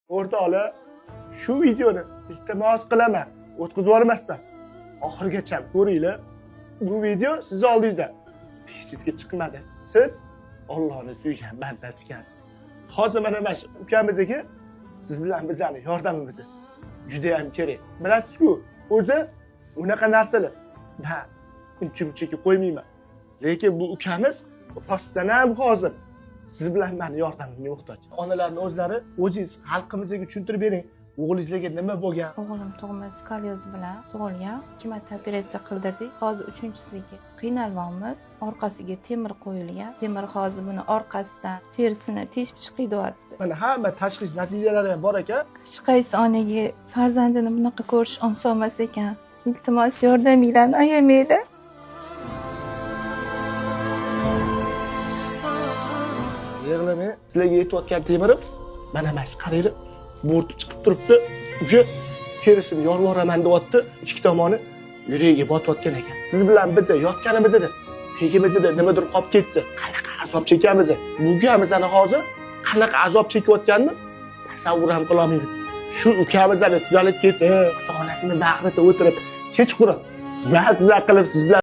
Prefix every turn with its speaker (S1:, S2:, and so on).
S1: O'rtoqlar, shu videoni iltimos qilaman, o'tkazib yubormasdan oxirigacha ko'ringlar. Bu video siz oldingizda hechizga chiqmadi. Siz Allohning suygan bandasi ekansiz. Hozir mana shu ukamizniki siz bilan bizning yordamimiz juda ham kerak. Bilasiz-ku, o'zi unaqa narsalar men uncha-munchaga qo'ymayman. Lekin bu ukamiz rostdan ham hozir siz bilan meni yordamimga muhtoj. Onalarning o'zlari o'zingiz xalqimizga tushuntirib bering. O'g'lingizlarga nima bo'lgan?
S2: O'g'lim tug'ma skolyoz bilan tug'ilgan. 2 marta operatsiya qildirdik. Hozir 3-chisiga qiynalmoqmiz. Orqasiga temir qo'yilgan. Temir hozir buni orqasidan terisini teshib chiqaryapti.
S1: Mana hamma tashxis natijalari ham bor ekan.
S2: Hech qaysi onaga farzandini bunaqa ko'rish oson emas ekan. Iltimos yordaminglarni ayamanglar.
S1: Yig'lamay, sizlarga yetayotgan temirim mana shu qaranglar, bo'rtib chiqib turibdi. O'sha terisini yorvoraman deyapti. Ichki tomoni yuragiga botayotgan ekan. Siz bilan biz yotganimizda, tegimizda nimadir qolib ketsa, qanaqa azob chekamiz? Bu ukamizni hozir qanaqa azob chekayotganini tasavvur ham qila olmaysiz. Shu ukamizni tuzalib ketdi, ota-onasini bag'rida o'tirib, kechqurun ba'zizlar qilib siz bilan